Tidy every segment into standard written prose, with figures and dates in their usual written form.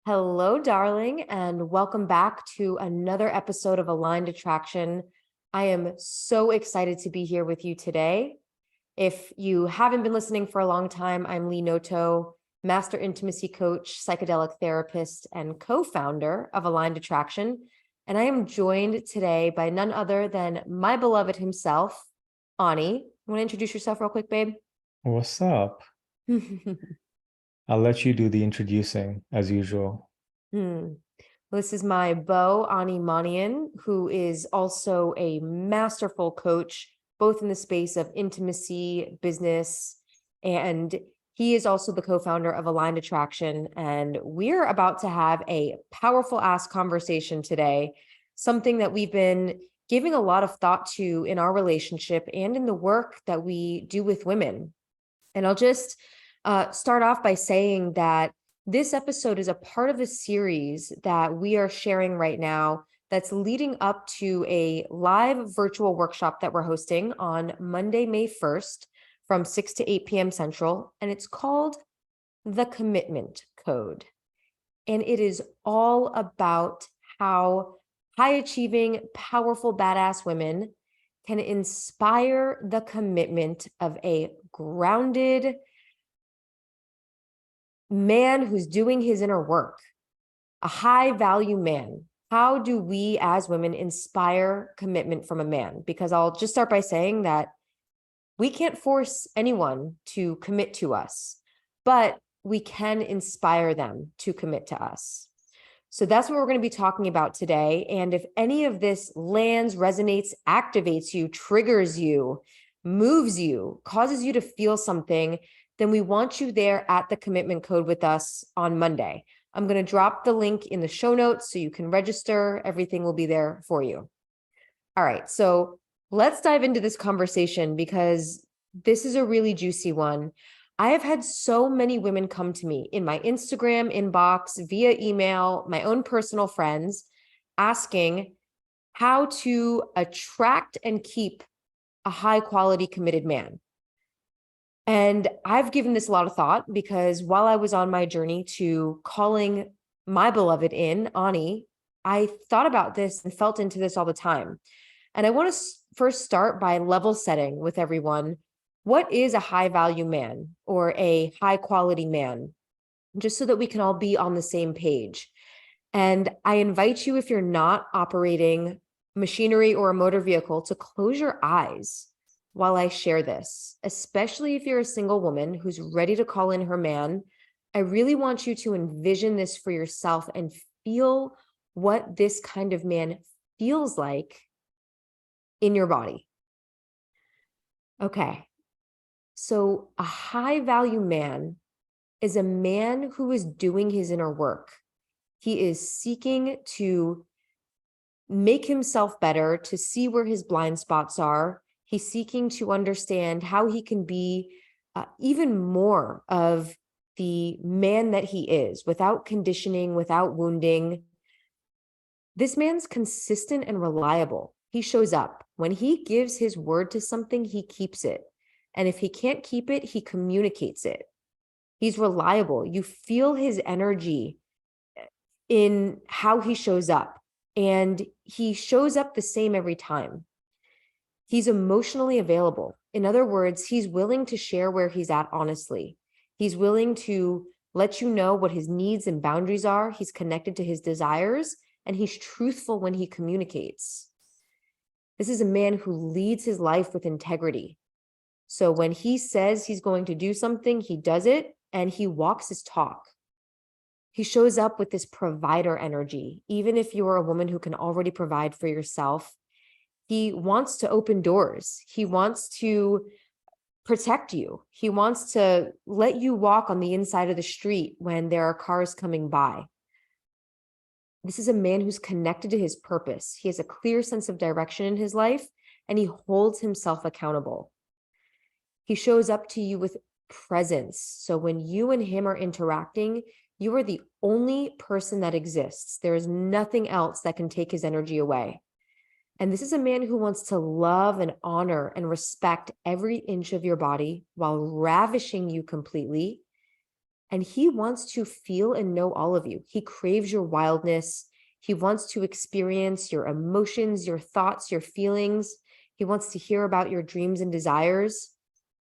Hello, darling, and welcome back to another episode of Aligned Attraction. I am so excited to be here with you today. If you haven't been listening for a long time, I'm Lee Noto, master intimacy coach, psychedelic therapist, and co-founder of Aligned Attraction. And I am joined today by none other than my beloved himself, Ani. You want to introduce yourself real quick, babe? What's up? I'll let you do the introducing as usual. This is my beau, Ani Manian, who is also a masterful coach, both in the space of intimacy, business, and he is also the co-founder of Aligned Attraction. And we're about to have a powerful ass conversation today, something that we've been giving a lot of thought to in our relationship and in the work that we do with women. And I'll just start off by saying that this episode is a part of a series that we are sharing right now that's leading up to a live virtual workshop that we're hosting on Monday, May 1st from 6 to 8 p.m. Central. And it's called The Commitment Code. And it is all about how high-achieving, powerful, badass women can inspire the commitment of a grounded man who's doing his inner work, a high value man. How do we as women inspire commitment from a man? Because I'll just start by saying that we can't force anyone to commit to us, but we can inspire them to commit to us. So that's what we're going to be talking about today. And if any of this lands, resonates, activates you, triggers you, moves you, causes you to feel something, then we want you there at the Commitment Code with us on Monday. I'm going to drop the link in the show notes so you can register. Everything will be there for you. All right, so let's dive into this conversation because this is a really juicy one. I have had so many women come to me in my Instagram inbox, via email, my own personal friends, asking how to attract and keep a high quality committed man. And I've given this a lot of thought because while I was on my journey to calling my beloved in, Ani, I thought about this and felt into this all the time. And I want to first start by level setting with everyone. What is a high value man or a high quality man? Just so that we can all be on the same page. And I invite you, if you're not operating machinery or a motor vehicle, to close your eyes while I share this, especially if you're a single woman who's ready to call in her man. I really want you to envision this for yourself and feel what this kind of man feels like in your body. Okay, so a high value man is a man who is doing his inner work. He is seeking to make himself better, to see where his blind spots are. He's seeking to understand how he can be even more of the man that he is without conditioning, without wounding. This man's consistent and reliable. He shows up. When he gives his word to something, he keeps it. And if he can't keep it, he communicates it. He's reliable. You feel his energy in how he shows up. And he shows up the same every time. He's emotionally available. In other words, he's willing to share where he's at honestly. He's willing to let you know what his needs and boundaries are. He's connected to his desires, and he's truthful when he communicates. This is a man who leads his life with integrity. So when he says he's going to do something, he does it, and he walks his talk. He shows up with this provider energy. Even if you're a woman who can already provide for yourself, he wants to open doors. He wants to protect you. He wants to let you walk on the inside of the street when there are cars coming by. This is a man who's connected to his purpose. He has a clear sense of direction in his life, and he holds himself accountable. He shows up to you with presence. So when you and him are interacting, you are the only person that exists. There is nothing else that can take his energy away. And this is a man who wants to love and honor and respect every inch of your body while ravishing you completely And he wants to feel and know all of you. He craves your wildness. He wants to experience your emotions, your thoughts, your feelings. He wants to hear about your dreams and desires.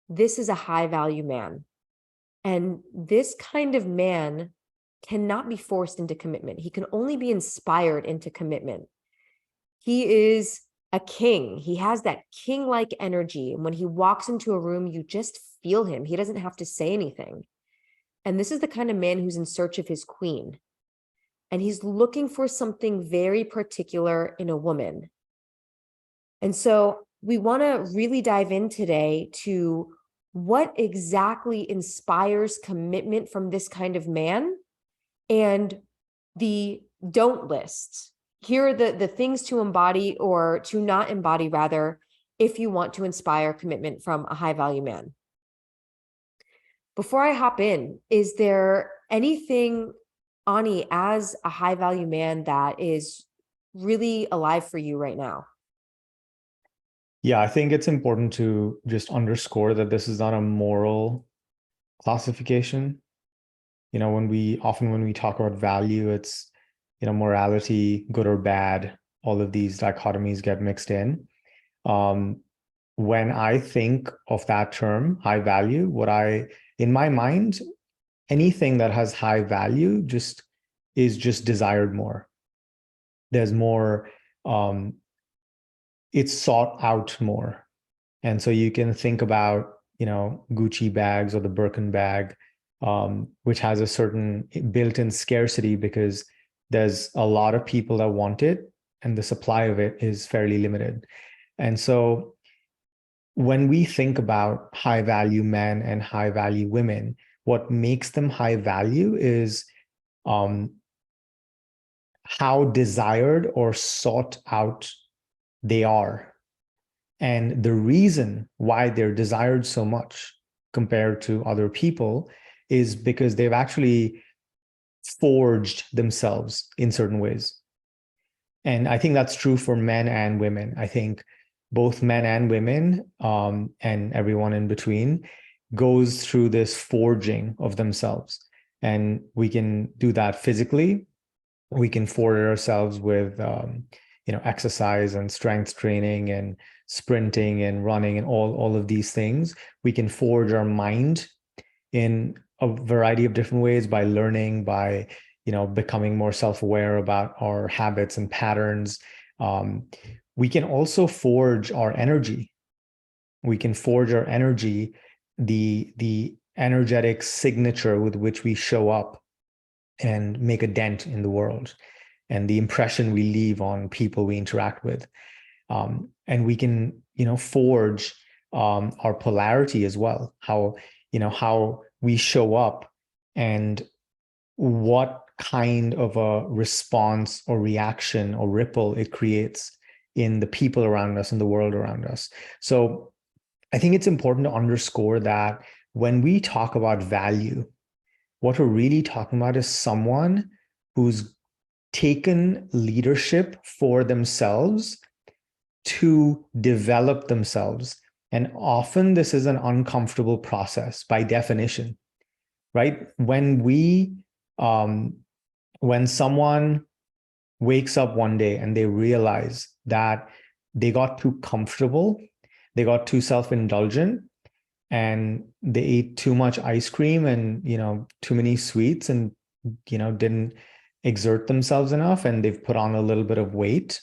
This is a high value man. And this kind of man cannot be forced into commitment. He can only be inspired into commitment. He is a king. He has that king-like energy. And when he walks into a room, you just feel him. He doesn't have to say anything. And this is the kind of man who's in search of his queen. And he's looking for something very particular in a woman. And so we want to really dive in today to what exactly inspires commitment from this kind of man, and the don't list. Here are the things to embody, or to not embody rather, if you want to inspire commitment from a high value man. Before I hop in, is there anything, Ani, as a high value man, that is really alive for you right now? Yeah, I think it's important to just underscore that this is not a moral classification. When we talk about value, it's, morality, good or bad, all of these dichotomies get mixed in. When I think of that term, high value, in my mind, anything that has high value is just desired more. There's more, it's sought out more. And so you can think about, Gucci bags or the Birkin bag, which has a certain built-in scarcity because there's a lot of people that want it and the supply of it is fairly limited. And so when we think about high value men and high value women, what makes them high value is how desired or sought out they are. And the reason why they're desired so much compared to other people is because they've actually forged themselves in certain ways. And I think that's true for men and women. I think both men and women, and everyone in between, goes through this forging of themselves. And we can do that physically. We can forge ourselves with exercise and strength training and sprinting and running and all of these things. We can forge our mind in a variety of different ways by learning, by becoming more self-aware about our habits and patterns. We can also forge our energy. We can forge our energy, the energetic signature with which we show up and make a dent in the world, and the impression we leave on people we interact with. And we can, forge our polarity as well, how we show up and what kind of a response or reaction or ripple it creates in the people around us and the world around us. So I think it's important to underscore that when we talk about value, what we're really talking about is someone who's taken leadership for themselves to develop themselves. And often this is an uncomfortable process by definition, right? When someone wakes up one day and they realize that they got too comfortable, they got too self-indulgent, and they ate too much ice cream and too many sweets, and didn't exert themselves enough, and they've put on a little bit of weight.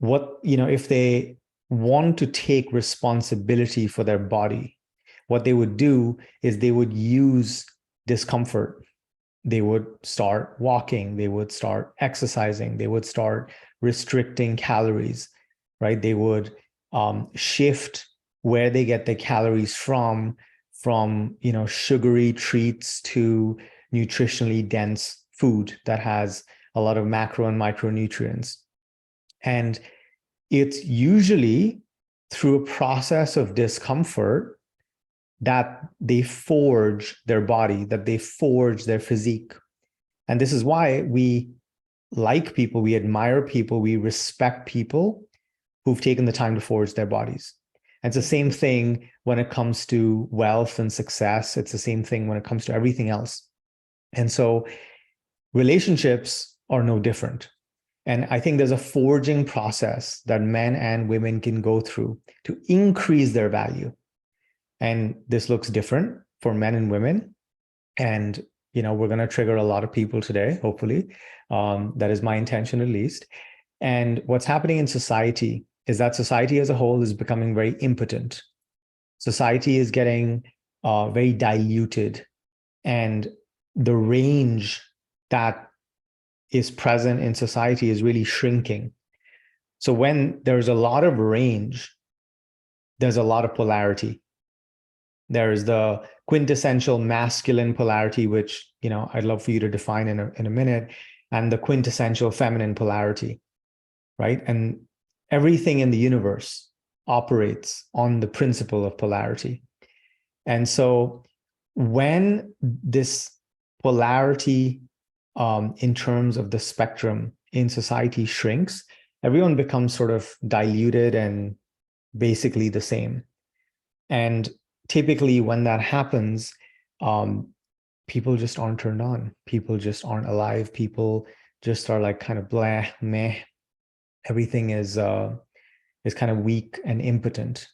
If they want to take responsibility for their body, what they would do is they would use discomfort. They would start walking, they would start exercising, they would start restricting calories, right? They would shift where they get their calories from sugary treats to nutritionally dense food that has a lot of macro and micronutrients. And it's usually through a process of discomfort that they forge their body, that they forge their physique. And this is why we like people, we admire people, we respect people who've taken the time to forge their bodies. And it's the same thing when it comes to wealth and success. It's the same thing when it comes to everything else. And so relationships are no different. And I think there's a forging process that men and women can go through to increase their value. And this looks different for men and women. And, we're going to trigger a lot of people today, hopefully. That is my intention, at least. And what's happening in society is that society as a whole is becoming very impotent. Society is getting very diluted, and the range that is present in society is really shrinking. So when there's a lot of range, there's a lot of polarity. There's the quintessential masculine polarity, which, I'd love for you to define in a minute, and the quintessential feminine polarity, right? And everything in the universe operates on the principle of polarity. And so when this polarity in terms of the spectrum in society shrinks, everyone becomes sort of diluted and basically the same. And typically when that happens, people just aren't turned on. People just aren't alive. People just are like kind of blah, meh. Everything is kind of weak and impotent.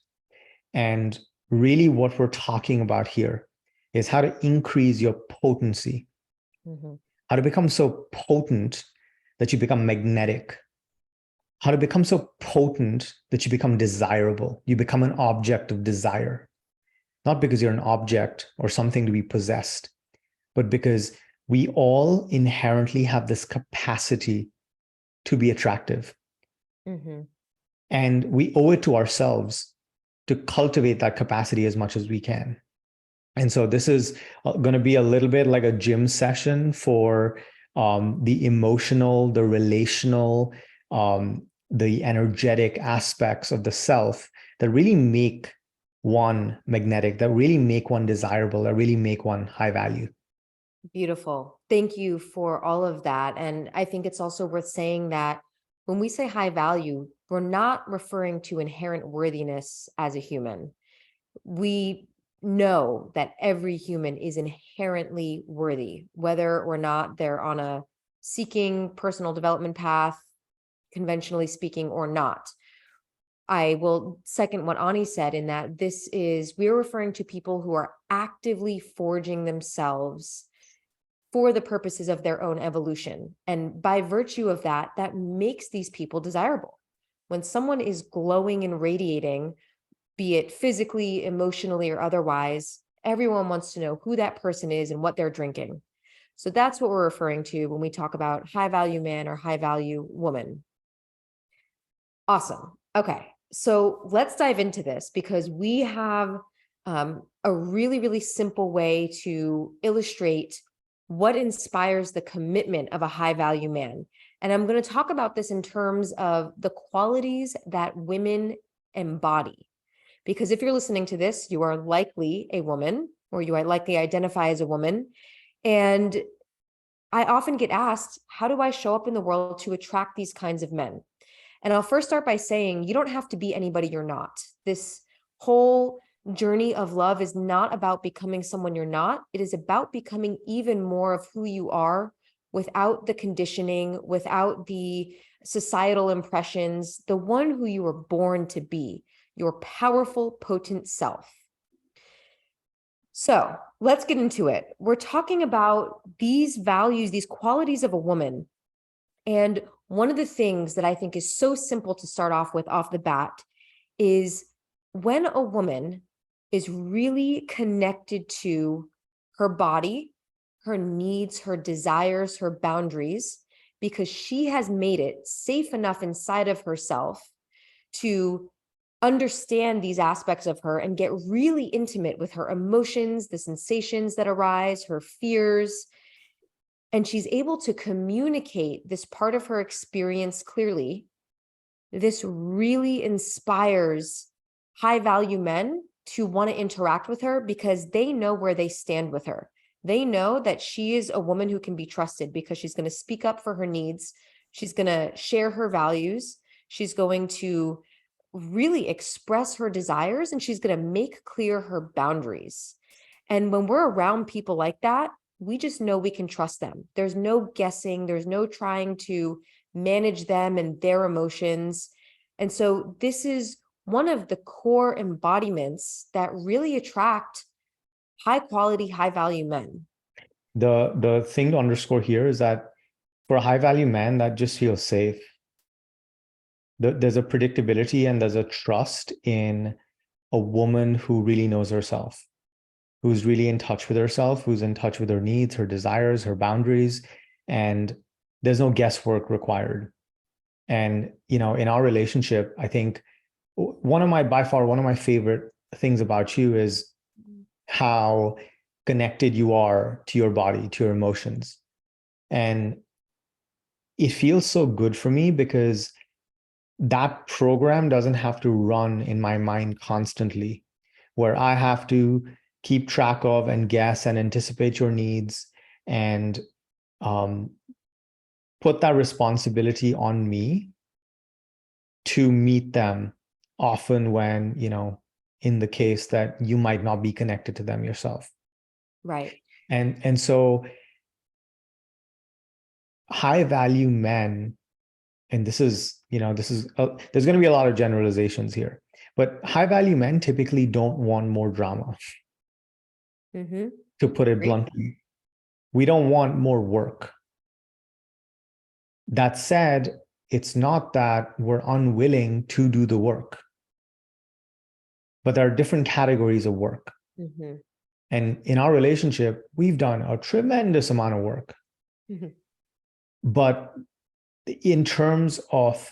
And really what we're talking about here is how to increase your potency, how to become so potent that you become magnetic, how to become so potent that you become desirable. You become an object of desire, not because you're an object or something to be possessed, but because we all inherently have this capacity to be attractive. And we owe it to ourselves to cultivate that capacity as much as we can. And so this is going to be a little bit like a gym session for the emotional, the relational, the energetic aspects of the self that really make one magnetic, that really make one desirable, that really make one high value. Beautiful. Thank you for all of that. And I think it's also worth saying that when we say high value, we're not referring to inherent worthiness as a human. We know that every human is inherently worthy, whether or not they're on a seeking personal development path, conventionally speaking, or not. I will second what Ani said in that we're referring to people who are actively forging themselves for the purposes of their own evolution. And by virtue of that, that makes these people desirable. When someone is glowing and radiating, be it physically, emotionally, or otherwise, everyone wants to know who that person is and what they're drinking. So that's what we're referring to when we talk about high value man or high value woman. Awesome. Okay. So let's dive into this because we have a really, really simple way to illustrate what inspires the commitment of a high value man. And I'm going to talk about this in terms of the qualities that women embody. Because if you're listening to this, you are likely a woman, or you likely identify as a woman. And I often get asked, how do I show up in the world to attract these kinds of men? And I'll first start by saying, you don't have to be anybody you're not. This whole journey of love is not about becoming someone you're not. It is about becoming even more of who you are without the conditioning, without the societal impressions, the one who you were born to be, your powerful, potent self. So let's get into it. We're talking about these values, these qualities of a woman. And one of the things that I think is so simple to start off with off the bat is when a woman is really connected to her body, her needs, her desires, her boundaries, because she has made it safe enough inside of herself to understand these aspects of her and get really intimate with her emotions, the sensations that arise, her fears. And she's able to communicate this part of her experience clearly. This really inspires high value men to want to interact with her because they know where they stand with her. They know that she is a woman who can be trusted because she's going to speak up for her needs. She's going to share her values. She's going to really express her desires, and she's going to make clear her boundaries. And when we're around people like that, we just know we can trust them. There's no guessing, there's no trying to manage them and their emotions. And so this is one of the core embodiments that really attract high quality, high value men. The thing to underscore here is that for a high value man, that just feels safe. There's a predictability and there's a trust in a woman who really knows herself, who's really in touch with herself, who's in touch with her needs, her desires, her boundaries, and there's no guesswork required. And, you know, in our relationship, I think by far, one of my favorite things about you is how connected you are to your body, to your emotions. And it feels so good for me because that program doesn't have to run in my mind constantly, where I have to keep track of and guess and anticipate your needs and put that responsibility on me to meet them often when, you know, in the case that you might not be connected to them yourself. Right. And so high value men, and this is, you know, there's going to be a lot of generalizations here, but high value men typically don't want more drama. Mm-hmm. To put it bluntly, we don't want more work. That said, it's not that we're unwilling to do the work, but there are different categories of work. Mm-hmm. And in our relationship, we've done a tremendous amount of work. Mm-hmm. But in terms of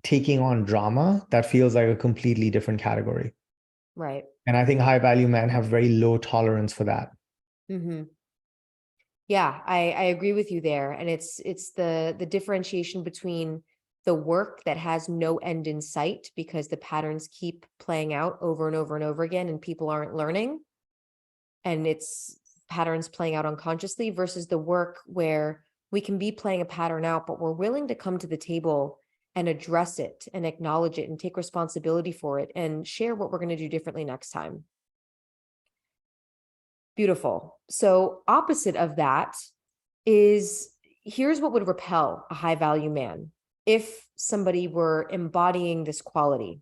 taking on drama, that feels like a completely different category. Right. And I think high value men have very low tolerance for that. Mm-hmm. Yeah, I agree with you there. And it's the differentiation between the work that has no end in sight because the patterns keep playing out over and over and over again and people aren't learning. And it's patterns playing out unconsciously versus the work where we can be playing a pattern out, but we're willing to come to the table and address it and acknowledge it and take responsibility for it and share what we're going to do differently next time. Beautiful. So opposite of that is here's what would repel a high value man if somebody were embodying this quality.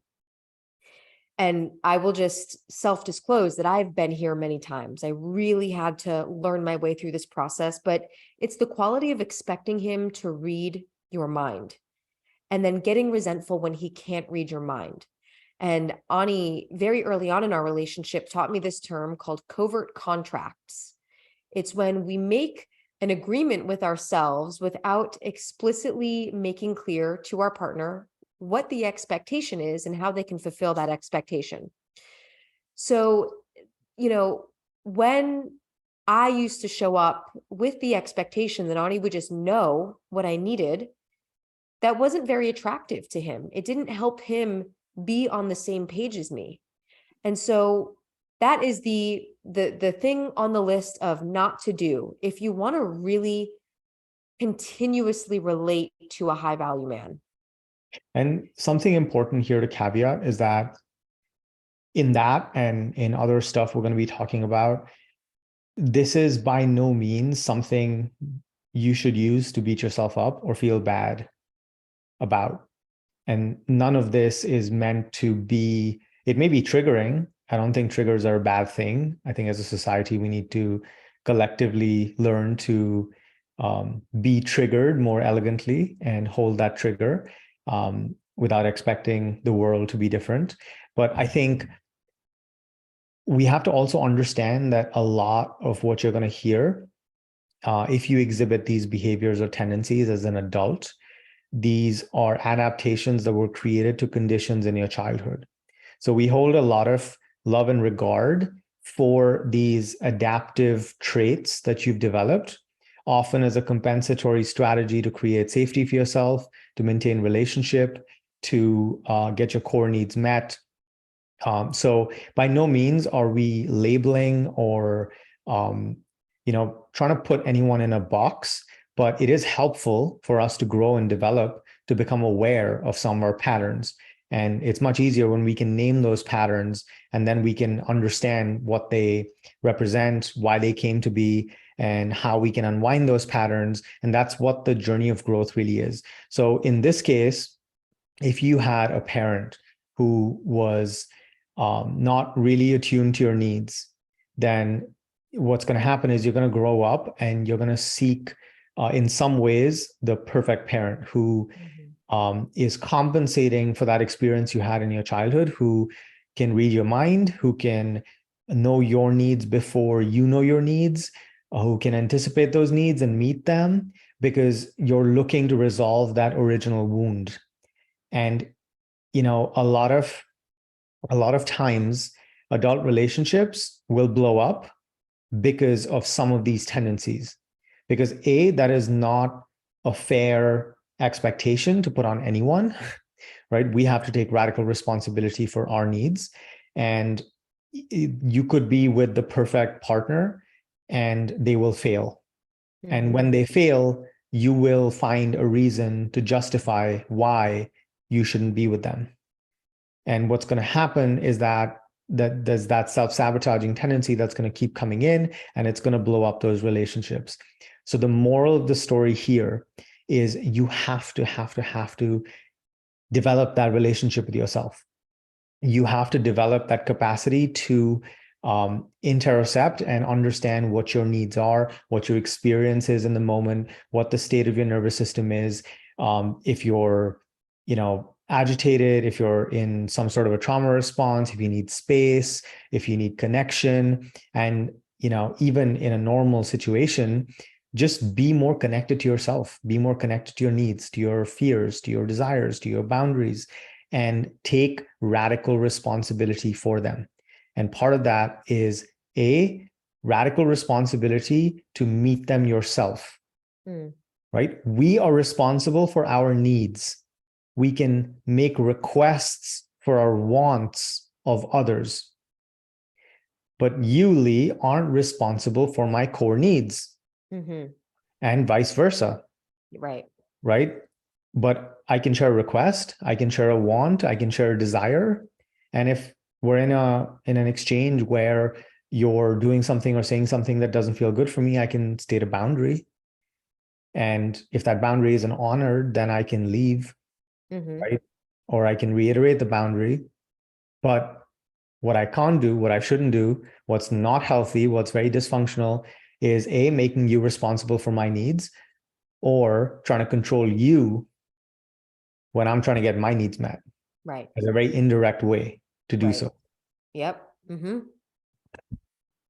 And I will just self disclose that I've been here many times. I really had to learn my way through this process, but it's the quality of expecting him to read your mind and then getting resentful when he can't read your mind. And Ani, very early on in our relationship, taught me this term called covert contracts. It's when we make an agreement with ourselves without explicitly making clear to our partner what the expectation is and how they can fulfill that expectation. So, you know, when I used to show up with the expectation that Ani would just know what I needed, that wasn't very attractive to him. It didn't help him be on the same page as me. And so that is the thing on the list of not to do if you want to really continuously relate to a high value man. And something important here to caveat is that in that and in other stuff we're going to be talking about, this is by no means something you should use to beat yourself up or feel bad about. And none of this is meant to be, it may be triggering. I don't think triggers are a bad thing. I think as a society, we need to collectively learn to be triggered more elegantly and hold that trigger without expecting the world to be different. But I think we have to also understand that a lot of what you're going to hear, if you exhibit these behaviors or tendencies as an adult, these are adaptations that were created to conditions in your childhood. So we hold a lot of love and regard for these adaptive traits that you've developed, often as a compensatory strategy to create safety for yourself, to maintain relationship, to get your core needs met. So by no means are we labeling or trying to put anyone in a box, but it is helpful for us to grow and develop to become aware of some of our patterns. And it's much easier when we can name those patterns, and then we can understand what they represent, why they came to be, and how we can unwind those patterns. And that's what the journey of growth really is. So in this case, if you had a parent who was not really attuned to your needs, then what's going to happen is you're going to grow up and you're going to seek, in some ways, the perfect parent who is compensating for that experience you had in your childhood, who can read your mind, who can know your needs before you know your needs, who can anticipate those needs and meet them, because you're looking to resolve that original wound. And a lot of times adult relationships will blow up because of some of these tendencies, because that is not a fair expectation to put on anyone, right? We have to take radical responsibility for our needs. And you could be with the perfect partner and they will fail. And when they fail, you will find a reason to justify why you shouldn't be with them. And what's going to happen is that there's that self-sabotaging tendency that's going to keep coming in, and it's going to blow up those relationships. So the moral of the story here is you have to develop that relationship with yourself. You have to develop that capacity to intercept and understand what your needs are, what your experience is in the moment, what the state of your nervous system is. If you're, agitated, if you're in some sort of a trauma response, if you need space, if you need connection, and, even in a normal situation, just be more connected to yourself, be more connected to your needs, to your fears, to your desires, to your boundaries, and take radical responsibility for them. And part of that is radical responsibility to meet them yourself, right? We are responsible for our needs. We can make requests for our wants of others. But you, Lee, aren't responsible for my core needs. And vice versa. Right. But I can share a request, I can share a want, I can share a desire. And if we're in an exchange where you're doing something or saying something that doesn't feel good for me, I can state a boundary. And if that boundary isn't honored, then I can leave, right? Or I can reiterate the boundary. But what I can't do, what I shouldn't do, what's not healthy, what's very dysfunctional is making you responsible for my needs, or trying to control you when I'm trying to get my needs met. Right. As a very indirect way to do so. Yep.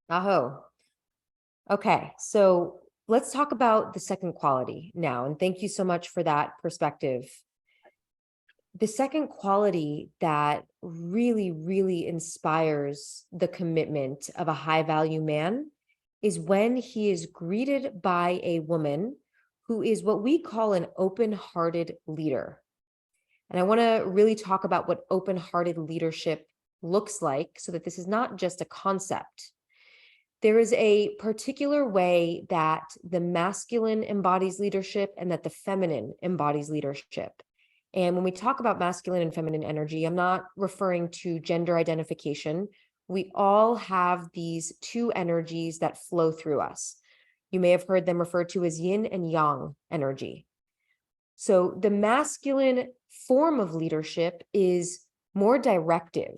Aho. Okay. So let's talk about the second quality now. And thank you so much for that perspective. The second quality that really, really inspires the commitment of a high value man is when he is greeted by a woman who is what we call an open-hearted leader. And I want to really talk about what open-hearted leadership looks like so that this is not just a concept. There is a particular way that the masculine embodies leadership and that the feminine embodies leadership. And when we talk about masculine and feminine energy, I'm not referring to gender identification. We all have these two energies that flow through us. You may have heard them referred to as yin and yang energy. So the masculine form of leadership is more directive.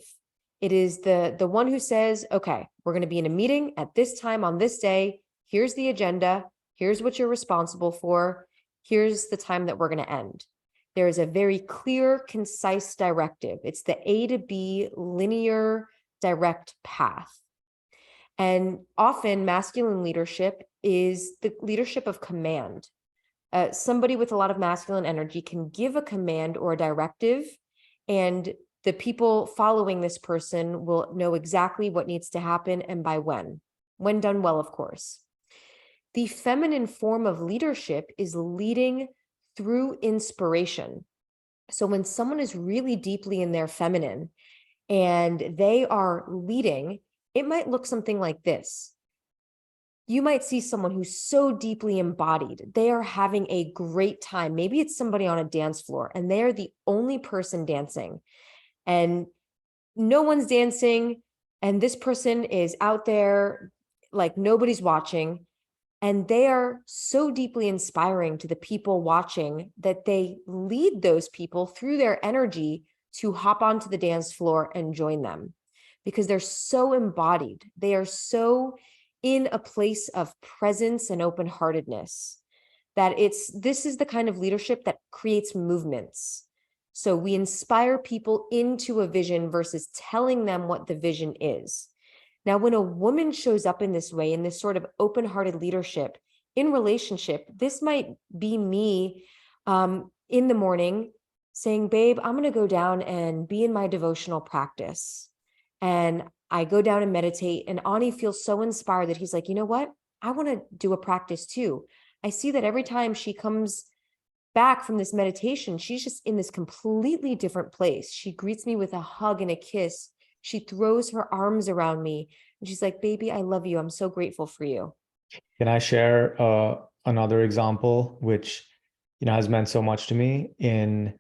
It is the one who says, okay, we're going to be in a meeting at this time on this day. Here's the agenda. Here's what you're responsible for. Here's the time that we're going to end. There is a very clear, concise directive. It's the A to B linear direct path. And often masculine leadership is the leadership of command. Somebody with a lot of masculine energy can give a command or a directive, and the people following this person will know exactly what needs to happen and by when done well, of course. The feminine form of leadership is leading through inspiration. So when someone is really deeply in their feminine and they are leading, it might look something like this. you might see someone who's so deeply embodied. They are having a great time. Maybe it's somebody on a dance floor and they are the only person dancing and no one's dancing. And this person is out there like nobody's watching. And they are so deeply inspiring to the people watching that they lead those people through their energy to hop onto the dance floor and join them because they're so embodied. They are so in a place of presence and open-heartedness that this is the kind of leadership that creates movements. So we inspire people into a vision versus telling them what the vision is. Now, when a woman shows up in this way, in this sort of open-hearted leadership in relationship, this might be me in the morning saying, babe, I'm going to go down and be in my devotional practice. And I go down and meditate. And Ani feels so inspired that he's like, you know what? I want to do a practice too. I see that every time she comes back from this meditation, she's just in this completely different place. She greets me with a hug and a kiss. She throws her arms around me and she's like, baby, I love you. I'm so grateful for you. Can I share another example, which, has meant so much to me in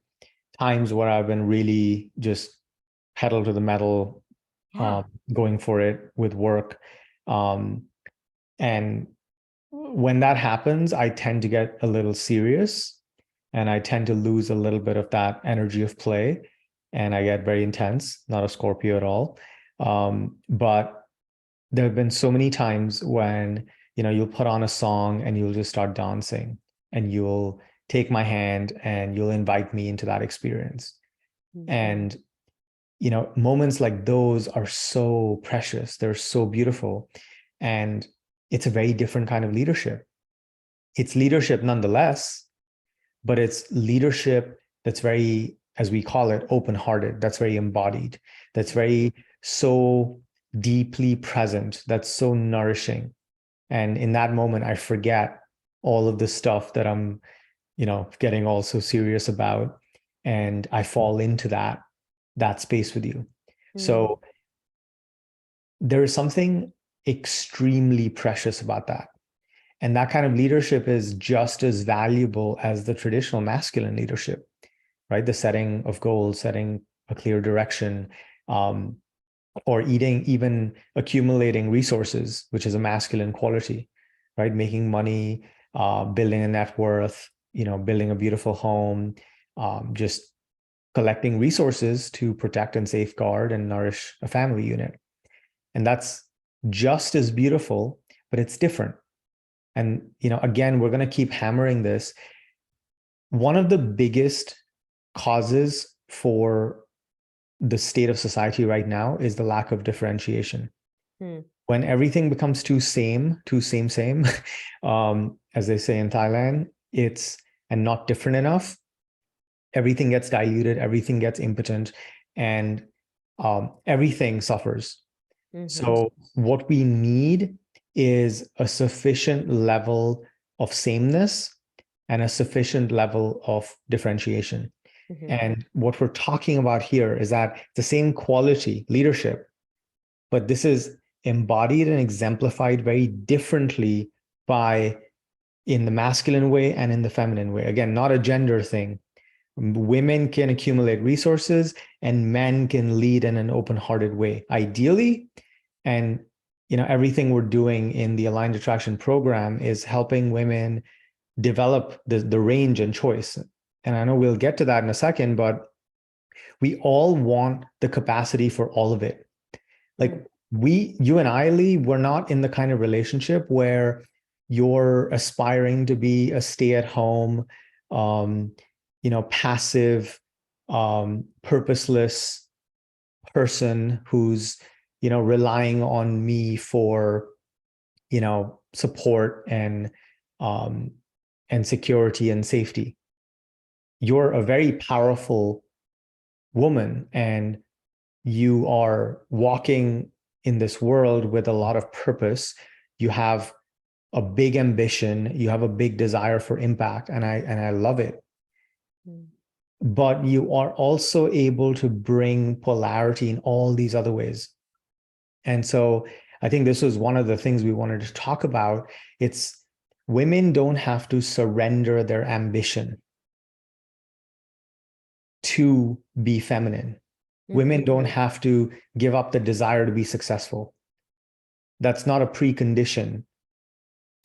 times where I've been really just pedal to the metal, Yeah. going for it with work. And when that happens, I tend to get a little serious and I tend to lose a little bit of that energy of play. And I get very intense, not a Scorpio at all. But there have been so many times when, you'll put on a song and you'll just start dancing and you'll take my hand and you'll invite me into that experience. Mm-hmm. And, moments like those are so precious. They're so beautiful. And it's a very different kind of leadership. It's leadership nonetheless, but it's leadership that's very, as we call it, open-hearted, that's very embodied, that's very so deeply present, that's so nourishing. And in that moment, I forget all of the stuff that I'm, getting all so serious about. And I fall into that space with you. Mm-hmm. So there is something extremely precious about that. And that kind of leadership is just as valuable as the traditional masculine leadership, right? The setting of goals, setting a clear direction, or even accumulating resources, which is a masculine quality, right? Making money, building a net worth, building a beautiful home, just collecting resources to protect and safeguard and nourish a family unit. And that's just as beautiful, but it's different. And, again, we're going to keep hammering this. One of the biggest causes for the state of society right now is the lack of differentiation. When everything becomes too same, as they say in Thailand, and not different enough, everything gets diluted, everything gets impotent, and everything suffers. Mm-hmm. So what we need is a sufficient level of sameness and a sufficient level of differentiation. Mm-hmm. And what we're talking about here is that the same quality, leadership, but this is embodied and exemplified very differently in the masculine way and in the feminine way. Again, not a gender thing. Women can accumulate resources and men can lead in an open-hearted way, ideally. And everything we're doing in the Aligned Attraction program is helping women develop the range and choice. And I know we'll get to that in a second, but we all want the capacity for all of it. Like you and I, Lee, we're not in the kind of relationship where you're aspiring to be a stay-at-home, passive, purposeless person who's, relying on me for, support and security and safety. You're a very powerful woman and you are walking in this world with a lot of purpose. You have a big ambition, you have a big desire for impact, and I love it. But you are also able to bring polarity in all these other ways. And so I think this was one of the things we wanted to talk about. It's women don't have to surrender their ambition to be feminine. Women don't have to give up the desire to be successful. That's not a precondition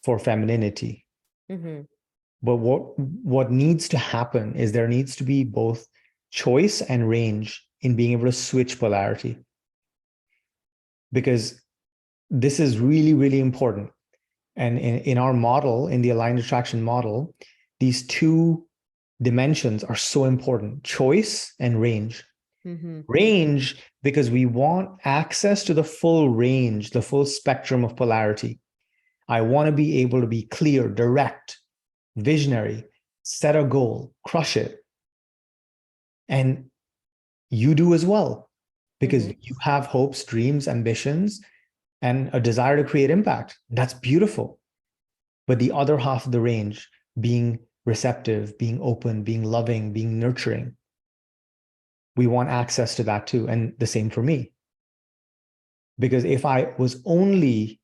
for femininity. But what needs to happen is there needs to be both choice and range in being able to switch polarity. Because this is really, really important. And in our model, in the aligned attraction model, these two dimensions are so important: choice and range. Range, because we want access to the full range, the full spectrum of polarity. I want to be able to be clear, direct, visionary, set a goal, crush it. And you do as well, because you have hopes, dreams, ambitions, and a desire to create impact. That's beautiful. But the other half of the range, being receptive, being open, being loving, being nurturing, we want access to that too. And the same for me. Because if I was only,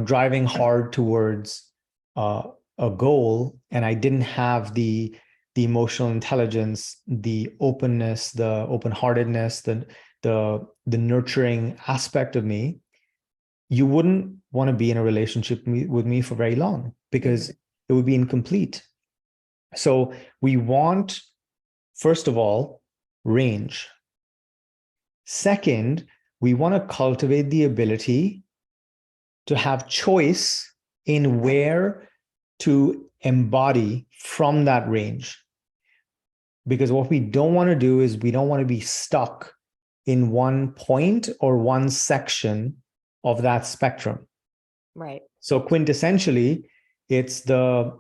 driving hard towards a goal, and I didn't have the emotional intelligence, the openness, the open-heartedness, the nurturing aspect of me, you wouldn't want to be in a relationship with me for very long, because it would be incomplete. So we want, first of all, range. Second, we want to cultivate the ability to have choice in where to embody from that range. Because what we don't want to do is we don't want to be stuck in one point or one section of that spectrum. Right. So quintessentially, it's the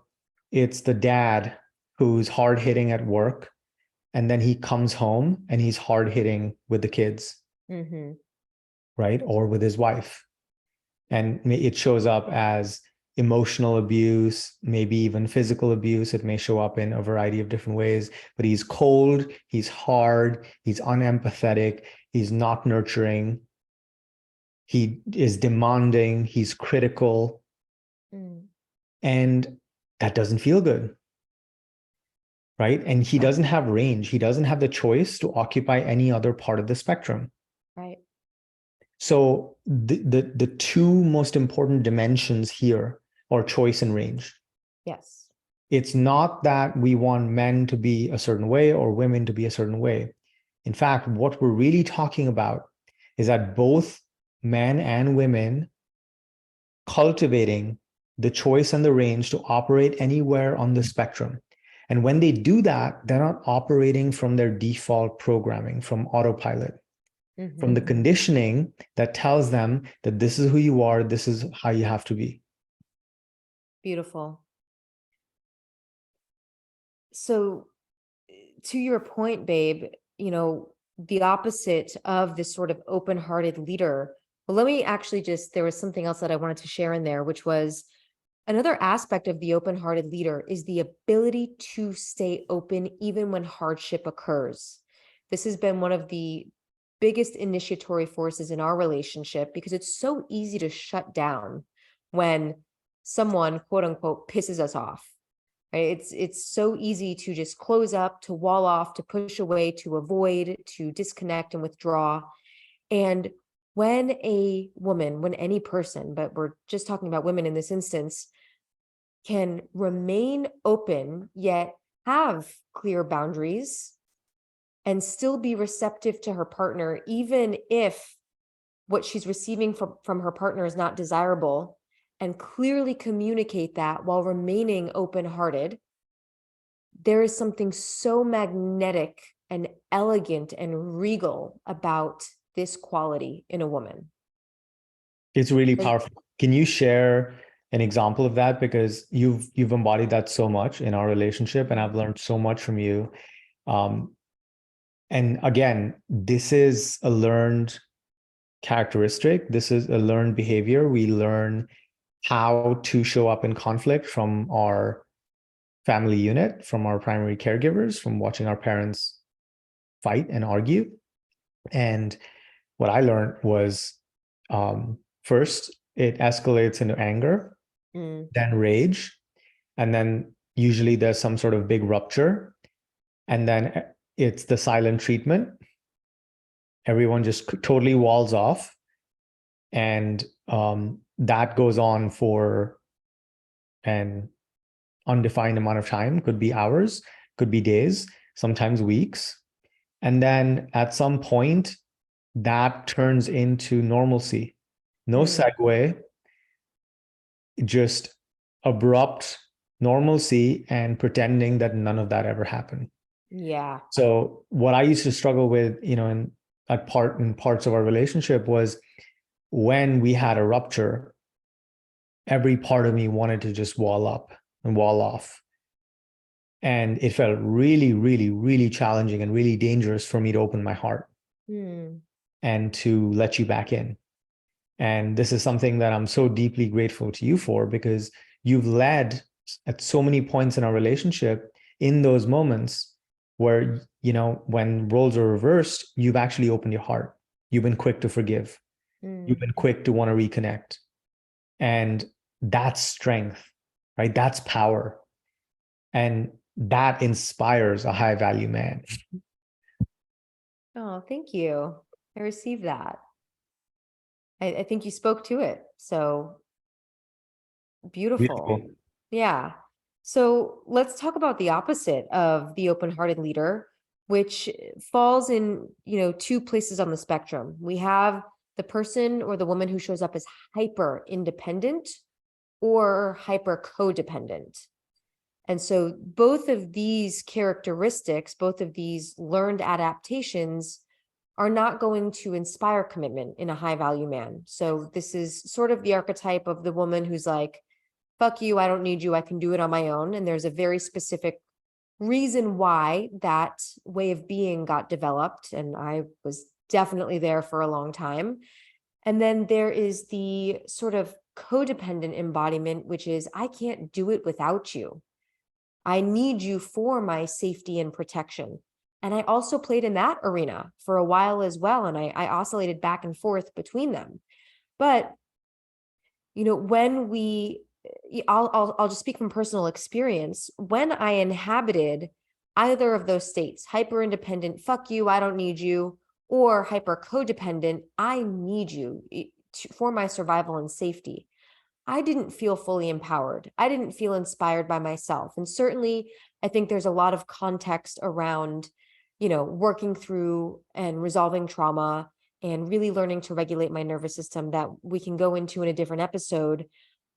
dad who's hard hitting at work, and then he comes home and he's hard hitting with the kids, right? Or with his wife. And it shows up as emotional abuse, maybe even physical abuse. It may show up in a variety of different ways, but he's cold, he's hard, he's unempathetic, he's not nurturing, he is demanding, he's critical. And that doesn't feel good, right? And he doesn't have range. He doesn't have the choice to occupy any other part of the spectrum. Right. So the two most important dimensions here are choice and range. Yes. It's not that we want men to be a certain way or women to be a certain way. In fact, what we're really talking about is that both men and women cultivating the choice and the range to operate anywhere on the spectrum. And when they do that, they're not operating from their default programming, from autopilot, from the conditioning that tells them that this is who you are, this is how you have to be. Beautiful. So to your point, babe, the opposite of this sort of open-hearted leader. Well, let me actually there was something else that I wanted to share in there, which was another aspect of the open-hearted leader is the ability to stay open even when hardship occurs. This has been one of the biggest initiatory forces in our relationship, because it's so easy to shut down when someone, quote unquote, pisses us off. Right? It's so easy to just close up, to wall off, to push away, to avoid, to disconnect and withdraw. And when any person, but we're just talking about women in this instance, can remain open, yet have clear boundaries and still be receptive to her partner, even if what she's receiving from her partner is not desirable, and clearly communicate that while remaining open-hearted, there is something so magnetic and elegant and regal about this quality in a woman. It's really powerful. Can you share an example of that? Because you've embodied that so much in our relationship, and I've learned so much from you. And again, this is a learned characteristic. This is a learned behavior. We learn how to show up in conflict from our family unit, from our primary caregivers, from watching our parents fight and argue. And what I learned was first it escalates into anger, then rage, and then usually there's some sort of big rupture, and then it's the silent treatment. Everyone just totally walls off, and that goes on for an undefined amount of time. Could be hours, could be days, sometimes weeks. And then at some point, that turns into normalcy. No segue, just abrupt normalcy and pretending that none of that ever happened. Yeah. So what I used to struggle with, in parts of our relationship was when we had a rupture, every part of me wanted to just wall up and wall off. And it felt really, really, really challenging and really dangerous for me to open my heart and to let you back in. And this is something that I'm so deeply grateful to you for, because you've led at so many points in our relationship in those moments where, when roles are reversed, you've actually opened your heart. You've been quick to forgive. You've been quick to want to reconnect. And that's strength, right? That's power. And that inspires a high value man. Oh, thank you. I received that. I think you spoke to it. So beautiful. Beautiful. Yeah. So let's talk about the opposite of the open-hearted leader, which falls in, two places on the spectrum. We have the person or the woman who shows up as hyper independent or hyper codependent. And so both of these characteristics, both of these learned adaptations are not going to inspire commitment in a high value man. So this is sort of the archetype of the woman who's like, fuck you, I don't need you, I can do it on my own. And there's a very specific reason why that way of being got developed. And I was definitely there for a long time. And then there is the sort of codependent embodiment, which is, I can't do it without you. I need you for my safety and protection. And I also played in that arena for a while as well. And I oscillated back and forth between them. But, when I'll just speak from personal experience. When I inhabited either of those states, hyper independent, fuck you, I don't need you, or hyper codependent, I need you for my survival and safety, I didn't feel fully empowered. I didn't feel inspired by myself. And certainly, I think there's a lot of context around, working through and resolving trauma and really learning to regulate my nervous system that we can go into in a different episode.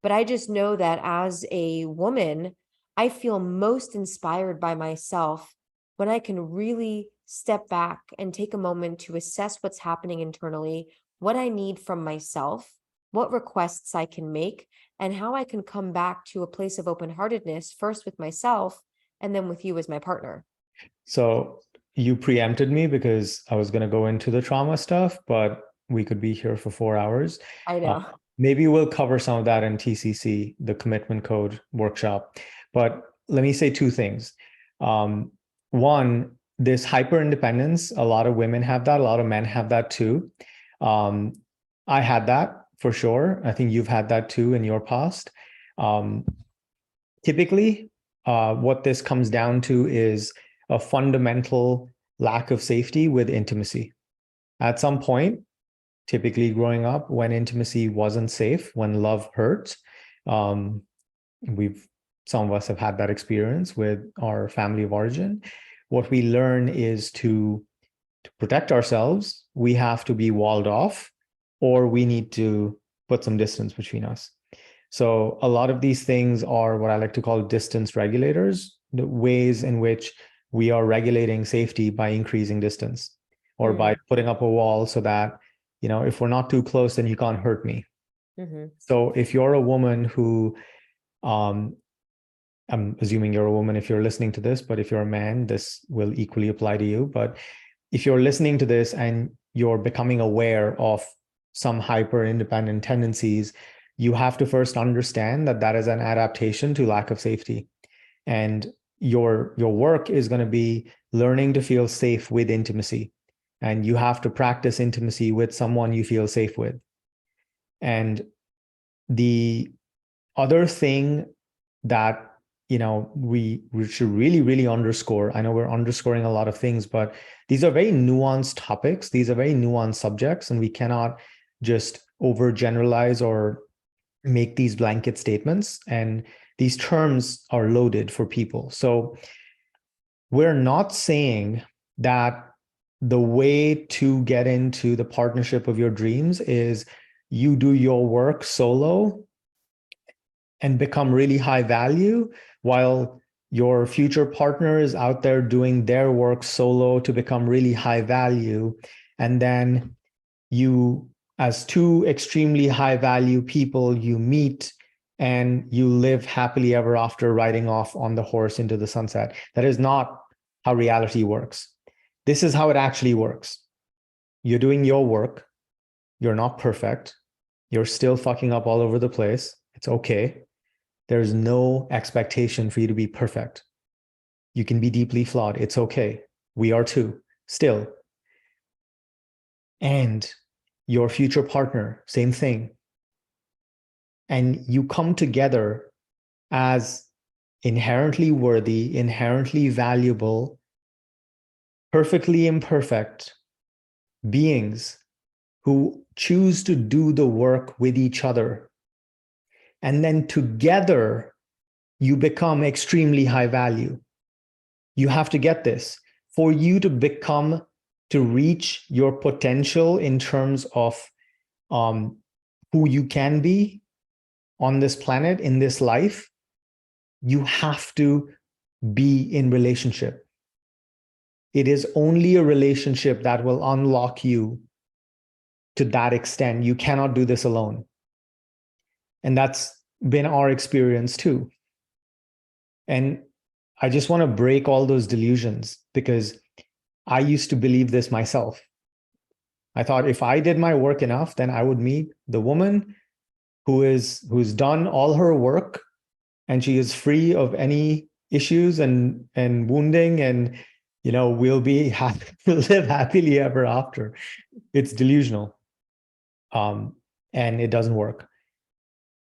But I just know that as a woman, I feel most inspired by myself when I can really step back and take a moment to assess what's happening internally, what I need from myself, what requests I can make, and how I can come back to a place of open-heartedness, first with myself and then with you as my partner. So you preempted me because I was going to go into the trauma stuff, but we could be here for 4 hours. I know. Maybe we'll cover some of that in TCC, the commitment code workshop. But let me say two things. One, this hyper independence, a lot of women have that, a lot of men have that too. I had that for sure. I think you've had that too in your past. Typically, what this comes down to is a fundamental lack of safety with intimacy. At some point, typically growing up, when intimacy wasn't safe, when love hurt, some of us have had that experience with our family of origin. What we learn is to protect ourselves, we have to be walled off, or we need to put some distance between us. So a lot of these things are what I like to call distance regulators, the ways in which we are regulating safety by increasing distance or by putting up a wall so that, if we're not too close, then you can't hurt me. So if you're a woman who, I'm assuming you're a woman if you're listening to this, but if you're a man, this will equally apply to you. But if you're listening to this and you're becoming aware of some hyper independent tendencies, you have to first understand that that is an adaptation to lack of safety. And your work is going to be learning to feel safe with intimacy. And you have to practice intimacy with someone you feel safe with. And the other thing that we should really underscore, I know we're underscoring a lot of things, but these are very nuanced topics, these are very nuanced subjects, and we cannot just overgeneralize or make these blanket statements, and these terms are loaded for people. So we're not saying that the way to get into the partnership of your dreams is you do your work solo and become really high value, while your future partner is out there doing their work solo to become really high value. And then you, as two extremely high value people, you meet and you live happily ever after, riding off on the horse into the sunset. That is not how reality works. This is how it actually works. You're doing your work. You're not perfect. You're still fucking up all over the place. It's okay. There's no expectation for you to be perfect. You can be deeply flawed. It's okay. We are too, still. And your future partner, same thing. And you come together as inherently worthy, inherently valuable, perfectly imperfect beings who choose to do the work with each other. And then together, you become extremely high value. You have to get this. For you to reach your potential in terms of who you can be on this planet, in this life, you have to be in relationship. It is only a relationship that will unlock you to that extent. You cannot do this alone. And that's been our experience too. And I just want to break all those delusions, because I used to believe this myself. I thought if I did my work enough, then I would meet the woman who's done all her work and she is free of any issues and wounding, and we'll be happy, live happily ever after. It's delusional. And it doesn't work.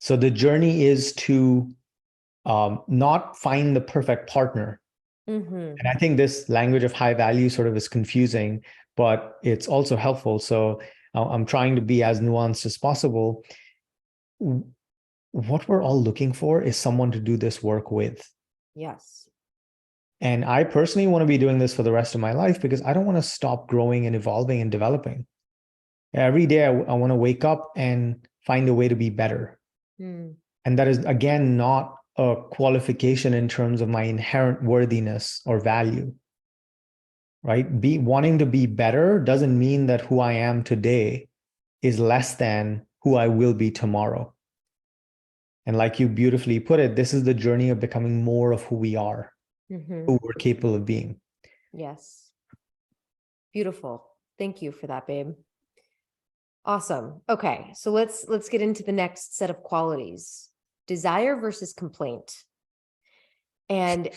So the journey is to not find the perfect partner. Mm-hmm. And I think this language of high value sort of is confusing, but it's also helpful. So I'm trying to be as nuanced as possible. What we're all looking for is someone to do this work with. Yes. And I personally want to be doing this for the rest of my life, because I don't want to stop growing and evolving and developing. Every day, I want to wake up and find a way to be better. Mm. And that is, again, not a qualification in terms of my inherent worthiness or value, right? Wanting to be better doesn't mean that who I am today is less than who I will be tomorrow. And like you beautifully put it, this is the journey of becoming more of who we are, who we're capable of being. Yes. Beautiful. Thank you for that, babe. Awesome. Okay, so let's get into the next set of qualities. Desire versus complaint. And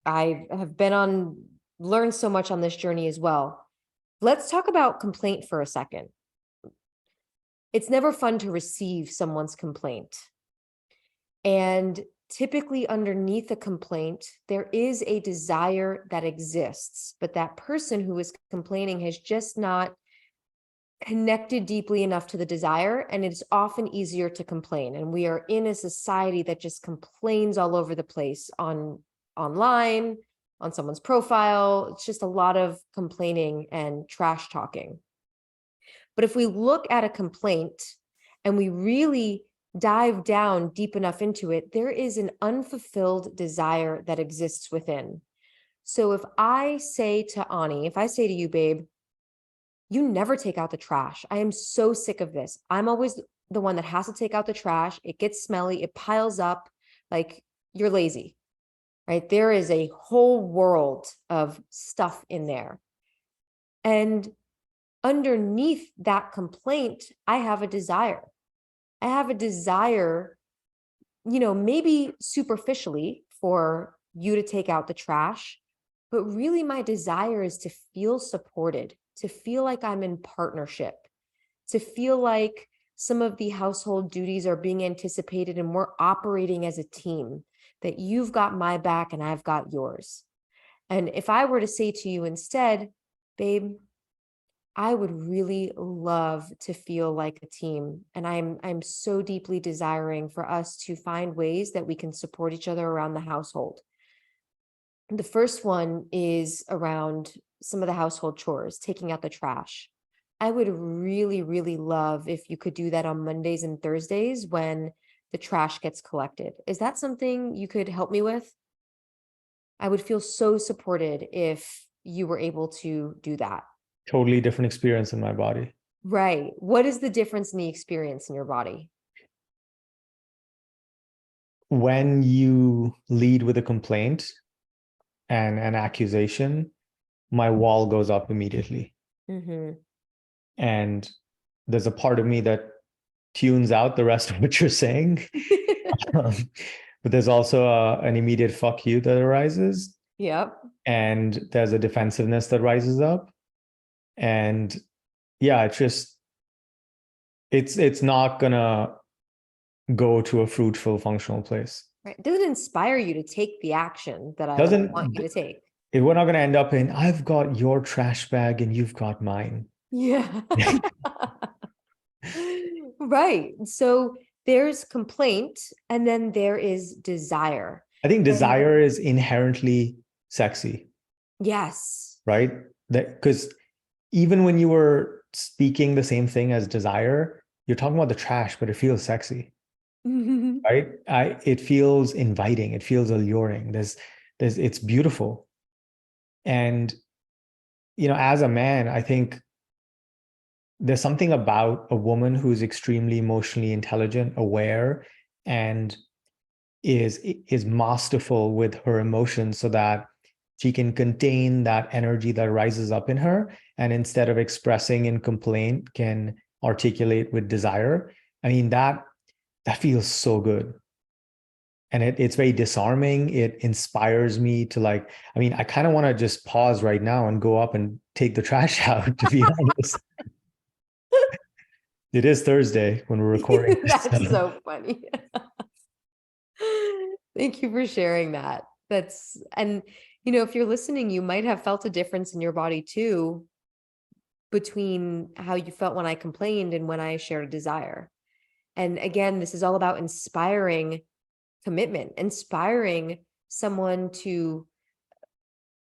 I have learned so much on this journey as well. Let's talk about complaint for a second. It's never fun to receive someone's complaint. And typically underneath a complaint, there is a desire that exists, but that person who is complaining has just not connected deeply enough to the desire, and it's often easier to complain. And we are in a society that just complains all over the place, online, on someone's profile. It's just a lot of complaining and trash talking. But if we look at a complaint and we really dive down deep enough into it, there is an unfulfilled desire that exists within. So if I say to Ani, if I say to you, babe, you never take out the trash. I am so sick of this. I'm always the one that has to take out the trash. It gets smelly. It piles up. Like, you're lazy, right? There is a whole world of stuff in there. And underneath that complaint, I have a desire. I have a desire, maybe superficially for you to take out the trash, but really my desire is to feel supported, to feel like I'm in partnership, to feel like some of the household duties are being anticipated and we're operating as a team, that you've got my back and I've got yours. And if I were to say to you instead, babe, I would really love to feel like a team. And I'm so deeply desiring for us to find ways that we can support each other around the household. The first one is around some of the household chores, taking out the trash. I would really, really love if you could do that on Mondays and Thursdays when the trash gets collected. Is that something you could help me with? I would feel so supported if you were able to do that. Totally different experience in my body. Right. What is the difference in the experience in your body? When you lead with a complaint and an accusation, my wall goes up immediately. Mm-hmm. And there's a part of me that tunes out the rest of what you're saying. But there's also an immediate fuck you that arises. Yep. And there's a defensiveness that rises up. And yeah, it's not gonna go to a fruitful, functional place. Right. It doesn't inspire you to take the action that I want Doesn't you to take. We're not gonna end up in I've got your trash bag and you've got mine. Yeah. Right. So there's complaint and then there is desire. I think And desire is inherently sexy, yes. right? That because even when you were speaking the same thing as desire, you're talking about the trash, but it feels sexy, right? It feels inviting, it feels alluring. It's beautiful. And as a man, I think there's something about a woman who's extremely emotionally intelligent, aware, and is masterful with her emotions so that she can contain that energy that rises up in her, and instead of expressing in complaint can articulate with desire. I mean, that feels so good. And it's very disarming. It inspires me to I kind of want to just pause right now and go up and take the trash out, to be honest. It is Thursday when we're recording this. That's so funny. Thank you for sharing that. And if you're listening, you might have felt a difference in your body too, between how you felt when I complained and when I shared a desire. And again, this is all about inspiring commitment, inspiring someone to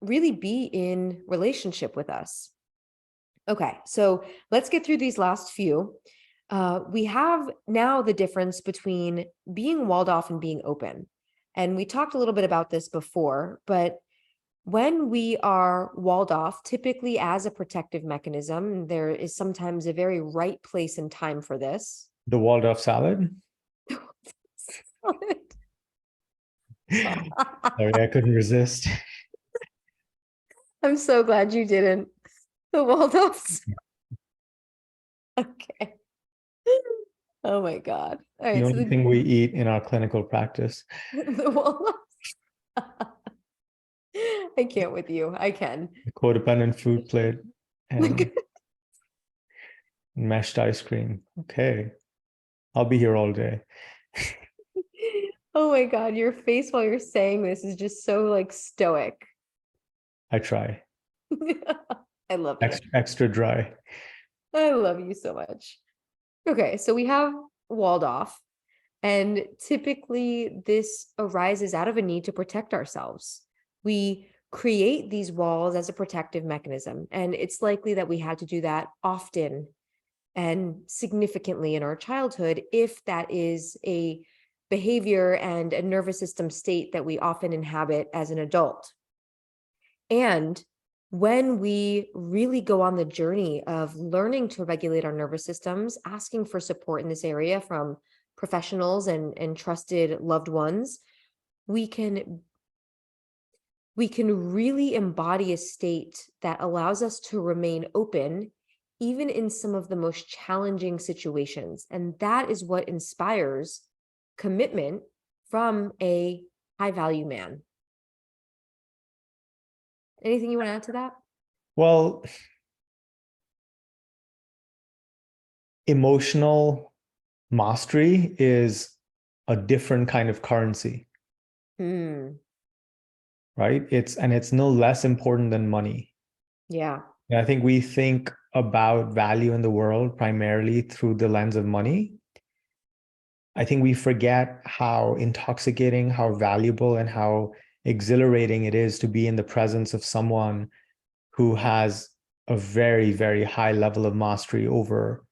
really be in relationship with us. Okay, so let's get through these last few. We have now the difference between being walled off and being open. And we talked a little bit about this before, but when we are walled off, typically as a protective mechanism, there is sometimes a very right place and time for this. The Waldorf salad. Sorry, I couldn't resist. I'm so glad you didn't. The Waldorfs. Okay. Oh my God. All The right. So only thing we eat in our clinical practice. the Waldorfs. I can't with you. I can. The codependent fruit plate and meshed ice cream. Okay. I'll be here all day. Oh my God. Your face while you're saying this is just so stoic. I try. I love you. Extra dry. I love you so much. Okay, so we have walled off, and typically this arises out of a need to protect ourselves. We create these walls as a protective mechanism, and it's likely that we had to do that often and significantly in our childhood if that is a behavior and a nervous system state that we often inhabit as an adult. And when we really go on the journey of learning to regulate our nervous systems, asking for support in this area from professionals and trusted loved ones, we can really embody a state that allows us to remain open even in some of the most challenging situations. And that is what inspires commitment from a high value man. Anything you want to add to that? Well, emotional mastery is a different kind of currency, Mm, right? It's no less important than money. yeah. And I think we think about value in the world primarily through the lens of money. I think we forget how intoxicating, how valuable, and how exhilarating it is to be in the presence of someone who has a very, very high level of mastery over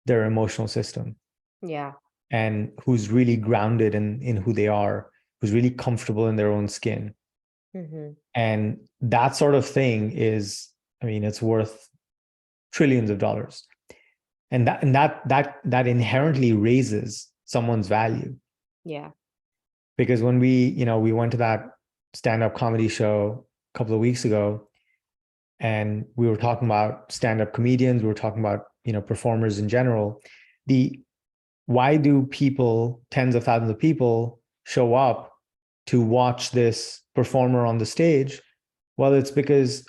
their emotional system Yeah. and who's really grounded in who they are, who's really comfortable in their own skin. Hmm. And that sort of thing is, I mean, it's worth trillions of dollars. And that inherently raises someone's value. Yeah. Because when we went to that stand-up comedy show a couple of weeks ago, and we were talking about stand-up comedians, we were talking about, performers in general. The Why do people, tens of thousands of people, show up to watch this performer on the stage? Well, it's because